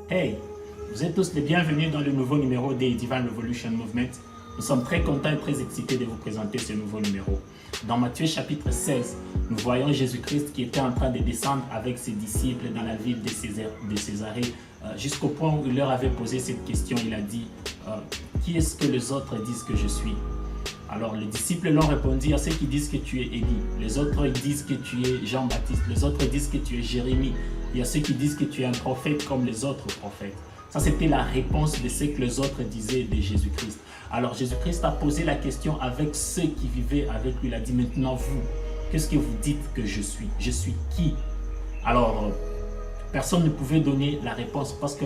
Hey, vous êtes tous les bienvenus dans le nouveau numéro des Divine Revolution Movement. Nous sommes très contents et très excités de vous présenter ce nouveau numéro. Dans Matthieu chapitre 16, nous voyons Jésus-Christ qui était en train de descendre avec ses disciples dans la ville de Césarée, jusqu'au point où il leur avait posé cette question. Il a dit, qui est-ce que les autres disent que je suis? Alors les disciples l'ont répondu, à ceux qui disent que tu es Élie, les autres disent que tu es Jean-Baptiste, les autres disent que tu es Jérémie, il y a ceux qui disent que tu es un prophète comme les autres prophètes. Ça, c'était la réponse de ce que les autres disaient de Jésus-Christ. Alors Jésus-Christ a posé la question avec ceux qui vivaient avec lui. Il a dit, maintenant vous, qu'est-ce que vous dites que je suis? Je suis qui? Alors, personne ne pouvait donner la réponse parce que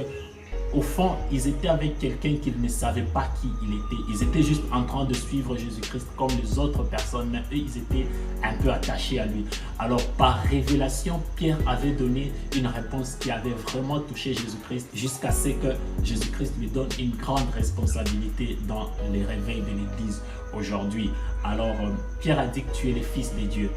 au fond, ils étaient avec quelqu'un qu'ils ne savaient pas qui il était. Ils étaient juste en train de suivre Jésus-Christ comme les autres personnes, mais eux, ils étaient un peu attachés à lui. Alors, par révélation, Pierre avait donné une réponse qui avait vraiment touché Jésus-Christ jusqu'à ce que Jésus-Christ lui donne une grande responsabilité dans les réveils de l'Église aujourd'hui. Alors, Pierre a dit que tu es le Fils de Dieu,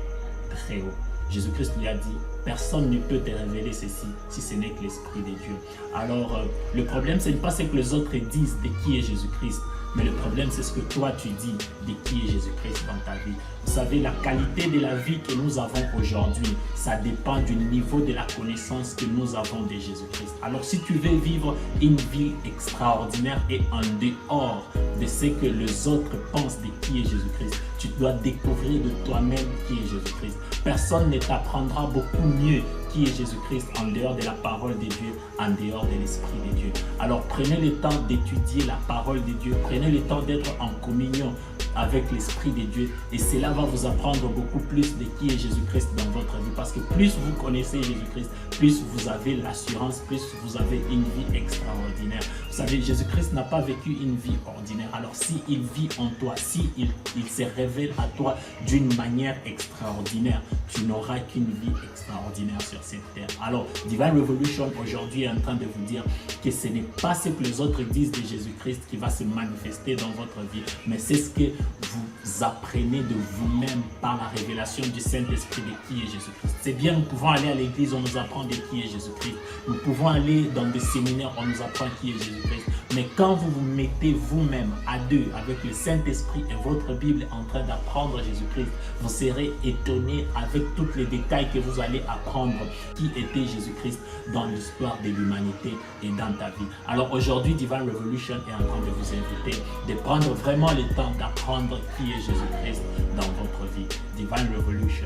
très haut. Jésus-Christ lui a dit, personne ne peut te révéler ceci si ce n'est que l'Esprit de Dieu. Alors, le problème, ce n'est pas ce que les autres disent de qui est Jésus-Christ, mais le problème, c'est ce que toi, tu dis de qui est Jésus-Christ dans ta vie. Vous savez, la qualité de la vie que nous avons aujourd'hui, ça dépend du niveau de la connaissance que nous avons de Jésus-Christ. Alors, si tu veux vivre une vie extraordinaire et en dehors de ce que les autres pensent de qui est Jésus-Christ, tu dois découvrir de toi-même qui est Jésus-Christ. Personne ne t'apprendra beaucoup mieux qui est Jésus-Christ en dehors de la parole de Dieu, en dehors de l'Esprit de Dieu. Alors prenez le temps d'étudier la parole de Dieu, prenez le temps d'être en communion avec l'Esprit de Dieu et cela va vous apprendre beaucoup plus de qui est Jésus-Christ dans votre vie, parce que plus vous connaissez Jésus-Christ, plus vous avez l'assurance, plus vous avez une vie extraordinaire. Vous savez, Jésus-Christ n'a pas vécu une vie ordinaire. Alors s'il vit en toi, s'il se révèle à toi d'une manière extraordinaire, tu n'auras qu'une vie extraordinaire sur cette terre. Alors Divine Revolution aujourd'hui est en train de vous dire que ce n'est pas ce que les autres disent de Jésus-Christ qui va se manifester dans votre vie, mais c'est ce que vous apprenez de vous-même par la révélation du Saint-Esprit de qui est Jésus-Christ. C'est bien, nous pouvons aller à l'église, on nous apprend de qui est Jésus-Christ. Nous pouvons aller dans des séminaires, on nous apprend qui est Jésus-Christ. Mais quand vous vous mettez vous-même à deux avec le Saint-Esprit et votre Bible en train d'apprendre Jésus-Christ, vous serez étonné avec tous les détails que vous allez apprendre qui était Jésus-Christ dans l'histoire de l'humanité et dans ta vie. Alors aujourd'hui, Divine Revolution est en train de vous inviter de prendre vraiment le temps d'apprendre qui est Jésus-Christ dans votre vie. Divine Revolution.